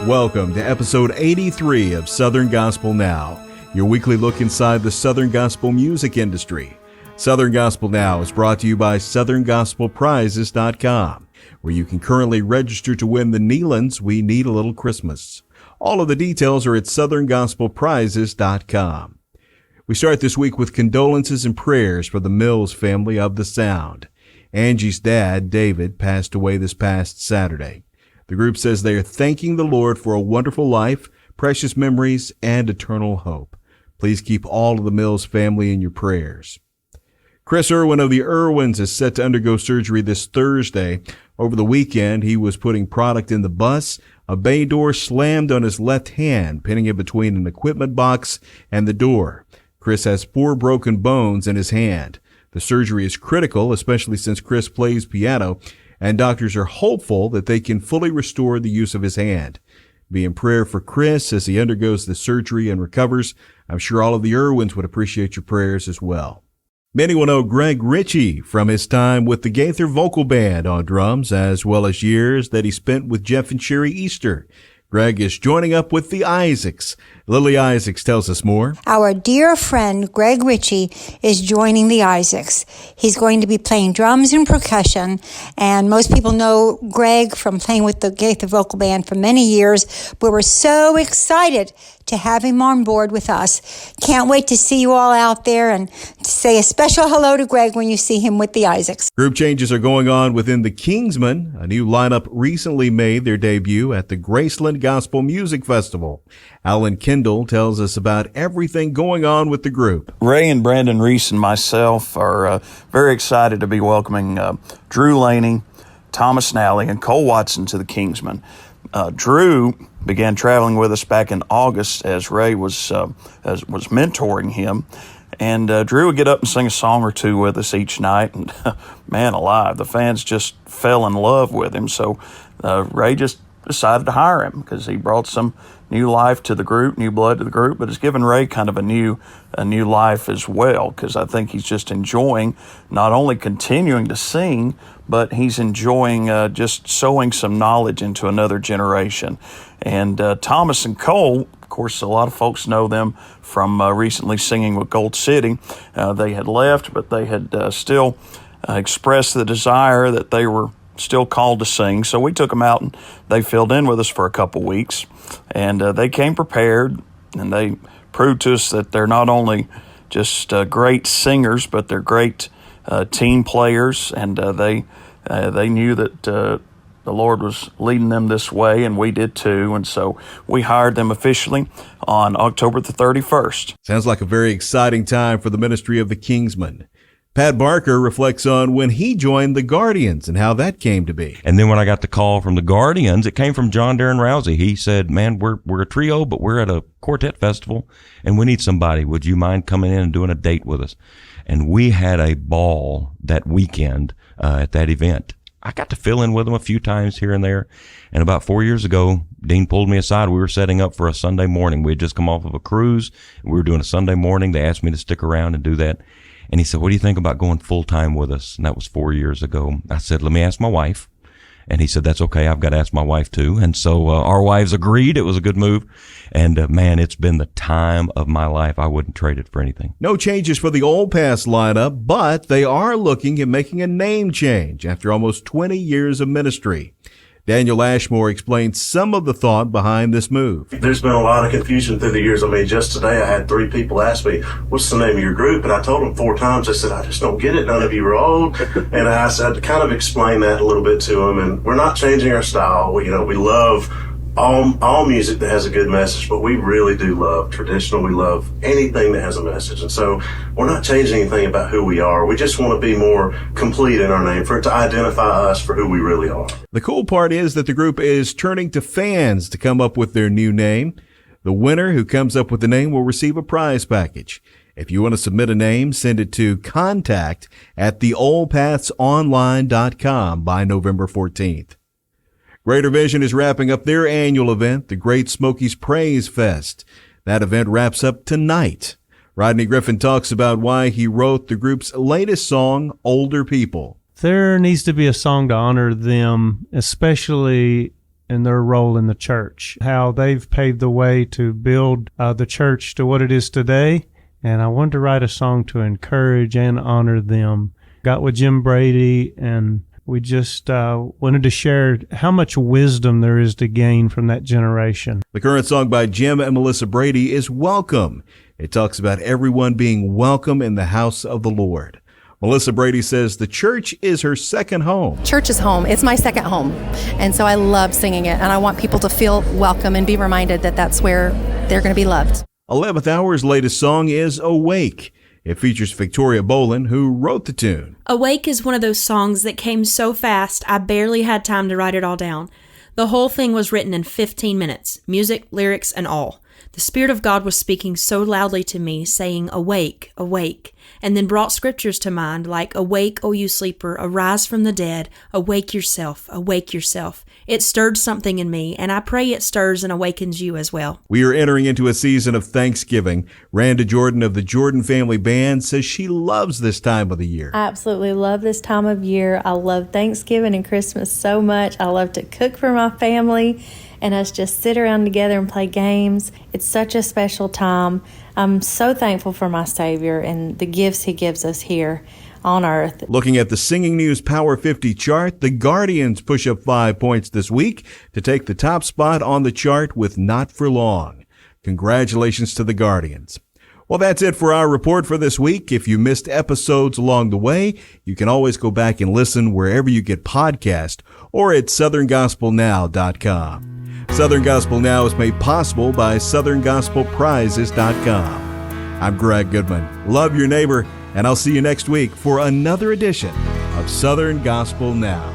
Welcome to episode 83 of Southern Gospel Now, your weekly look inside the Southern Gospel music industry. Southern Gospel Now is brought to you by SouthernGospelPrizes.com, where you can currently register to win the Neelands We Need a Little Christmas. All of the details are at SouthernGospelPrizes.com. We start this week with condolences and prayers for the Mills family of the Sound. Angie's dad, David, passed away this past Saturday. The group says they are thanking the Lord for a wonderful life, precious memories, and eternal hope. Please keep all of the Mills family in your prayers. Chris Erwin of the Erwins is set to undergo surgery this Thursday. Over the weekend, he was putting product in the bus. A bay door slammed on his left hand, pinning it between an equipment box and the door. Chris has 4 broken bones in his hand. The surgery is critical, especially since Chris plays piano, and doctors are hopeful that they can fully restore the use of his hand. Be in prayer for Chris as he undergoes the surgery and recovers. I'm sure all of the Erwins would appreciate your prayers as well. Many will know Greg Ritchie from his time with the Gaither Vocal Band on drums, as well as years that he spent with Jeff and Sherry Easter. Greg is joining up with the Isaacs. Lily Isaacs tells us more. Our dear friend Greg Ritchie is joining the Isaacs. He's going to be playing drums and percussion, and most people know Greg from playing with the Gaither Vocal Band for many years, but we're so excited to have him on board with us. Can't wait to see you all out there and to say a special hello to Greg when you see him with the Isaacs. Group changes are going on within the Kingsmen. A new lineup recently made their debut at the Graceland Gospel Music Festival. Alan Kendall tells us about everything going on with the group. Ray and Brandon Reese and myself are very excited to be welcoming Drew Laney, Thomas Nally, and Cole Watson to the Kingsmen. Drew began traveling with us back in August as Ray was mentoring him. And Drew would get up and sing a song or two with us each night. And man alive, the fans just fell in love with him. So Ray just decided to hire him because he brought some new life to the group, new blood to the group, but it's given Ray kind of a new life as well, because I think he's just enjoying not only continuing to sing, but he's enjoying just sowing some knowledge into another generation. And Thomas and Cole, of course, a lot of folks know them from recently singing with Gold City. They had left, but they had still expressed the desire that they were still called to sing. So we took them out and they filled in with us for a couple weeks. And they came prepared, and they proved to us that they're not only just great singers, but they're great team players. And they knew that the Lord was leading them this way, and we did too. And so we hired them officially on October the 31st. Sounds like a very exciting time for the ministry of the Kingsmen. Pat Barker reflects on when he joined the Guardians and how that came to be. And then when I got the call from the Guardians, it came from John Darren Rousey. He said, man, we're a trio, but we're at a quartet festival, and we need somebody. Would you mind coming in and doing a date with us? And we had a ball that weekend at that event. I got to fill in with them a few times here and there. And about 4 years ago, Dean pulled me aside. We were setting up for a Sunday morning. We had just come off of a cruise. We were doing a Sunday morning. They asked me to stick around and do that. And he said, what do you think about going full-time with us? And that was 4 years ago. I said, let me ask my wife. And he said, that's okay. I've got to ask my wife too. And so our wives agreed. It was a good move. And man, it's been the time of my life. I wouldn't trade it for anything. No changes for the Old Pass lineup, but they are looking at making a name change after almost 20 years of ministry. Daniel Ashmore explains some of the thought behind this move. There's been a lot of confusion through the years. I mean, just today I had 3 people ask me, what's the name of your group? And I told them 4 times. I said, I just don't get it. None of you are old. And I had to kind of explain that a little bit to them. And we're not changing our style. We love all music that has a good message, but we really do love traditional. We love anything that has a message. And so we're not changing anything about who we are. We just want to be more complete in our name, for it to identify us for who we really are. The cool part is that the group is turning to fans to come up with their new name. The winner who comes up with the name will receive a prize package. If you want to submit a name, send it to contact@theoldpathsonline.com by November 14th. Greater Vision is wrapping up their annual event, the Great Smokies Praise Fest. That event wraps up tonight. Rodney Griffin talks about why he wrote the group's latest song, Older People. There needs to be a song to honor them, especially and their role in the church, how they've paved the way to build the church to what it is today. And I wanted to write a song to encourage and honor them. Got with Jim Brady, and we just wanted to share how much wisdom there is to gain from that generation. The current song by Jim and Melissa Brady is Welcome. It talks about everyone being welcome in the house of the Lord. Melissa Brady says the church is her second home. Church is home. It's my second home. And so I love singing it, and I want people to feel welcome and be reminded that that's where they're going to be loved. 11th Hour's latest song is Awake. It features Victoria Boland, who wrote the tune. Awake is one of those songs that came so fast, I barely had time to write it all down. The whole thing was written in 15 minutes, music, lyrics, and all. The Spirit of God was speaking so loudly to me, saying, "Awake, awake," and then brought scriptures to mind like, "Awake, O you sleeper, arise from the dead, awake yourself, awake yourself." It stirred something in me, and I pray it stirs and awakens you as well. We are entering into a season of Thanksgiving. Randa Jordan of the Jordan Family Band says she loves this time of the year. I absolutely love this time of year. I love Thanksgiving and Christmas so much. I love to cook for my family and us just sit around together and play games. It's such a special time. I'm so thankful for my Savior and the gifts He gives us here on earth. Looking at the Singing News Power 50 chart, the Guardians push up 5 points this week to take the top spot on the chart with Not For Long. Congratulations to the Guardians. Well, that's it for our report for this week. If you missed episodes along the way, you can always go back and listen wherever you get podcasts or at southerngospelnow.com. Southern Gospel Now is made possible by southerngospelprizes.com. I'm Greg Goodman. Love your neighbor, and I'll see you next week for another edition of Southern Gospel Now.